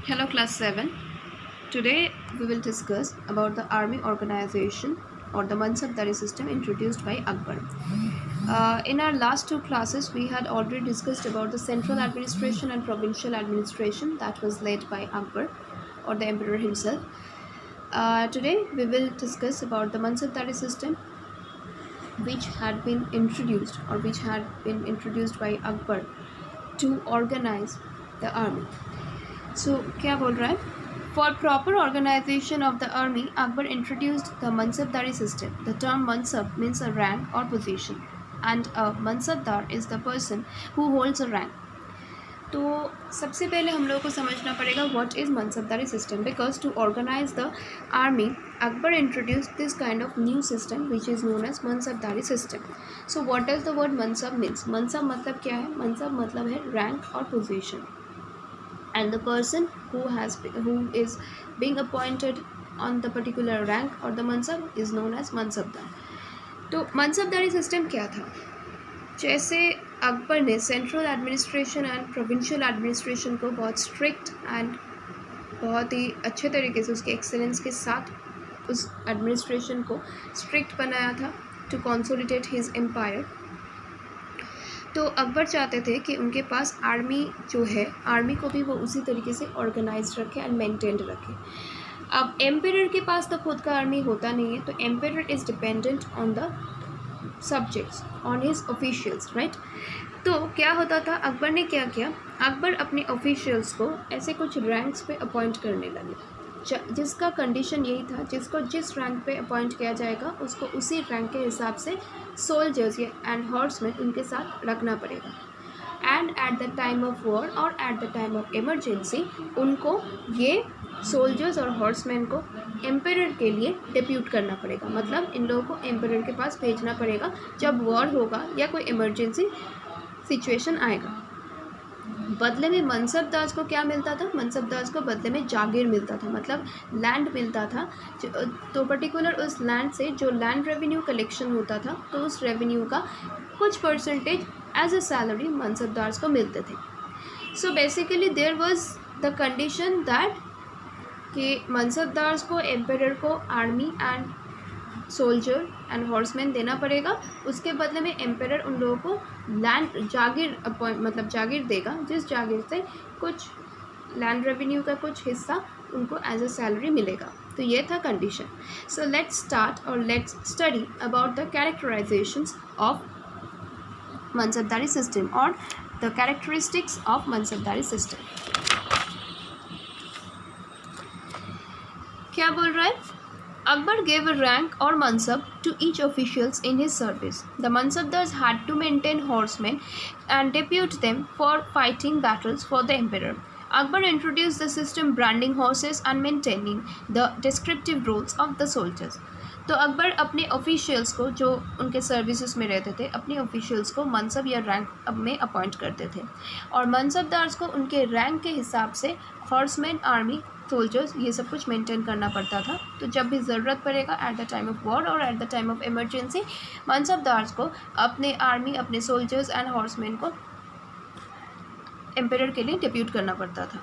Hello class 7. Today we will discuss about the army organization or the Mansabdari system introduced by Akbar. In our last two classes we had already discussed about the central administration and provincial administration that was led by Akbar or the emperor himself. Today we will discuss about the Mansabdari system which had been introduced by Akbar to organize the army. So क्या बोल रहा है? For proper organization of the army, Akbar introduced the Mansabdari system. The term Mansab means a rank or position, and a Mansabdar is the person who holds a rank. तो सबसे पहले हम लोगों को समझना पड़ेगा what is Mansabdari system, because to organize the army, Akbar introduced this kind of new system which is known as Mansabdari system. So what does the word Mansab means? Mansab मतलब क्या है? Mansab मतलब है rank or position. And the person who is being appointed on the particular rank or the mansab is known as mansabdar. तो mansabdari system क्या था? जैसे अकबर ने central administration and provincial administration को बहुत स्ट्रिक्ट एंड बहुत ही अच्छे तरीके से उसके एक्सेलेंस के साथ उस एडमिनिस्ट्रेशन को स्ट्रिक्ट बनाया था टू कंसोलिडेट हिज एम्पायर, तो अकबर चाहते थे कि उनके पास आर्मी जो है, आर्मी को भी वो उसी तरीके से ऑर्गेनाइज रखे एंड मेंटेन्ड रखे. अब एम्परर के पास तो खुद का आर्मी होता नहीं है, तो emperor is dependent on the subjects, on his officials, right. तो क्या होता था, अकबर ने क्या किया, अकबर अपने ऑफिशियल्स को ऐसे कुछ रैंक्स पे अपॉइंट करने लगे, जिसका कंडीशन यही था, जिसको जिस रैंक पे अपॉइंट किया जाएगा उसको उसी रैंक के हिसाब से सोल्जर्स एंड हॉर्समैन उनके साथ रखना पड़ेगा. And at the time of war और at the time of emergency उनको ये सोल्जर्स और हॉर्समैन को एम्परर के लिए डिप्यूट करना पड़ेगा. मतलब इन लोगों को एम्परर के पास भेजना पड़ेगा जब वॉर होगा या कोई इमरजेंसी सिचुएशन आएगा. बदले में मनसबदार को क्या मिलता था? मनसबदार को बदले में जागीर मिलता था, मतलब लैंड मिलता था. तो पर्टिकुलर उस लैंड से जो लैंड रेवेन्यू कलेक्शन होता था, तो उस रेवेन्यू का कुछ परसेंटेज एज अ सैलरी मनसबदार को मिलते थे. So basically there was the condition that कि मनसबदार को एम्परर को army and soldier and horseman देना पड़ेगा, उसके बदले में एम्परर उन लोगों को लैंड जागीर मतलब जागीर देगा, जिस जागीर से कुछ लैंड रेवेन्यू का कुछ हिस्सा उनको एज अ सैलरी मिलेगा. तो ये था कंडीशन. सो लेट्स स्टार्ट और let's study about the characterisations of Mansabdari system और the characteristics of Mansabdari system. क्या बोल रहा है? Akbar gave a rank or mansab to each officials in his service. The mansabdars had to maintain horsemen and depute them for fighting battles for the emperor. Akbar introduced the system branding horses and maintaining the descriptive roles of the soldiers. तो अकबर अपने officials को, जो उनके services में रहते थे, अपने officials को मनसब या रैंक में अपॉइंट करते थे, और मनसबदार्स को उनके रैंक के हिसाब से हॉर्समैन, आर्मी, सोल्जर्स, ये सब कुछ मेंटेन करना पड़ता था. तो जब भी ज़रूरत पड़ेगा at the time of war और at the time of emergency, mansabdars को अपने आर्मी, अपने सोल्जर्स एंड हॉर्समैन को एम्परर के लिए डिप्यूट करना पड़ता था.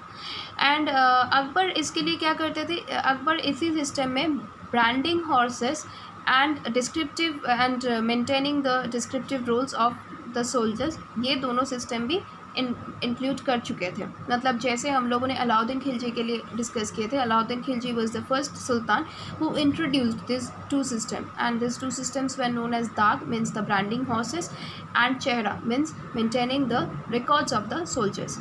एंड अकबर इसके लिए क्या करते थे, अकबर इसी सिस्टम में branding horses and descriptive and maintaining the descriptive rolls of the soldiers, ये दोनों सिस्टम भी इंक्लूड कर चुके थे. मतलब जैसे हम लोगों ने अलाउद्दीन खिलजी के लिए डिस्कस किए थे, Alauddin Khilji was the first sultan who introduced this two system, and this two systems were known as dagh means the branding horses and chehra means maintaining the records of the soldiers.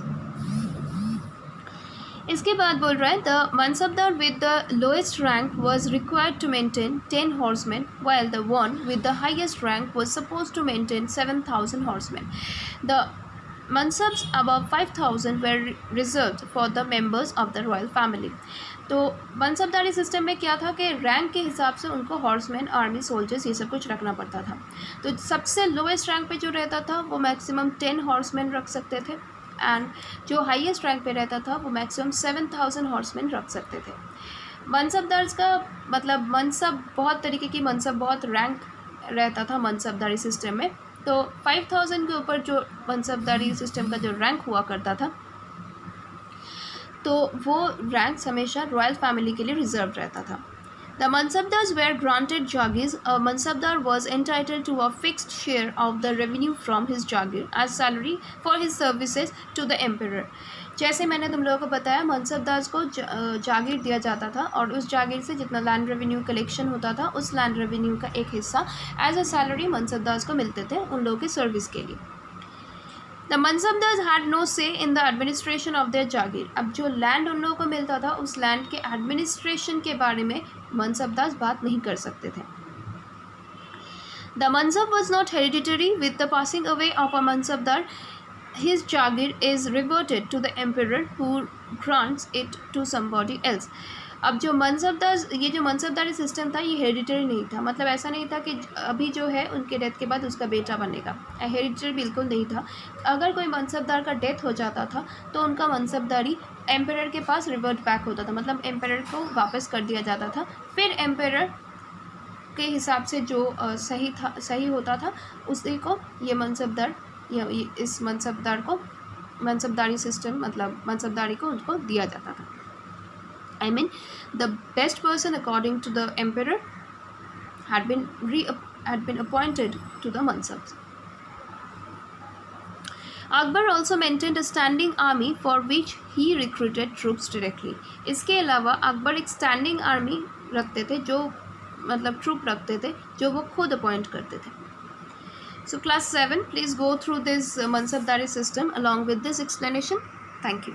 इसके बाद बोल रहा है, the mansabdar with the lowest rank was required to maintain 10 horseman, while the one with the highest rank was suppose to maintain 7,000 horseman. The Mansabs above 5,000 were reserved for the members of the royal family. तो मनसबदारी system में क्या था कि rank के हिसाब से उनको horseman, army, soldiers, ये सब कुछ रखना पड़ता था. तो सबसे लोएस्ट रैंक पे जो रहता था वो मैक्सिमम 10 हॉर्समैन रख सकते थे, एंड जो हाईएस्ट रैंक पे रहता था वो मैक्सिमम 7,000 हॉर्समैन रख सकते थे. मनसबदार्स का मतलब मनसब बहुत तरीके की, मनसब बहुत रैंक रहता था मनसबदारी सिस्टम में. तो 5,000 के ऊपर जो मनसबदारी सिस्टम का जो रैंक हुआ करता था, तो वो रैंक्स हमेशा रॉयल फैमिली के लिए रिजर्व रहता था. The Mansabdars were granted Jagirs. A Mansabdar was entitled to a fixed share of the revenue from his Jagir as salary for his services to the emperor. जैसे मैंने तुम लोगों को बताया, मनसबदार्स को जागीर दिया जाता था और उस जागीर से जितना लैंड रेवेन्यू कलेक्शन होता था उस लैंड रेवेन्यू का एक हिस्सा एज अ सैलरी मनसबदार्स को मिलते थे उन लोगों की सर्विस के लिए. The mansabdars had no say in the administration of their jagir. अब जो लैंड उन लोगों को मिलता था उस लैंड के एडमिनिस्ट्रेशन के बारे में मनसबदार्स बात नहीं कर सकते थे. The mansab was not hereditary. With the passing away of a mansabdar his jagir is reverted to the emperor who grants it to somebody else. अब जो मनसबदार, ये जो मनसबदारी सिस्टम था ये हेरिडिटरी नहीं था. मतलब ऐसा नहीं था कि अभी जो है उनके डेथ के बाद उसका बेटा बनेगा. हेरिडिटरी बिल्कुल नहीं था. अगर कोई मनसबदार का डेथ हो जाता था तो उनका मनसबदारी एम्परर के पास रिवर्ट बैक होता था. मतलब एम्परर को वापस कर दिया जाता था. फिर एम्परर के हिसाब से जो सही होता था उसी को ये मनसबदार या इस मनसबदार को मनसबदारी सिस्टम मतलब मनसबदारी को उनको दिया जाता था. I mean, the best person according to the emperor had been appointed to the mansabs. Akbar also maintained a standing army for which he recruited troops directly. इसके अलावा अकबर एक स्टैंडिंग आर्मी रखते थे जो मतलब ट्रूप रखते थे जो वो खुद अपॉइंट करते थे. So class 7, please go through this Mansabdari system along with this explanation. Thank you.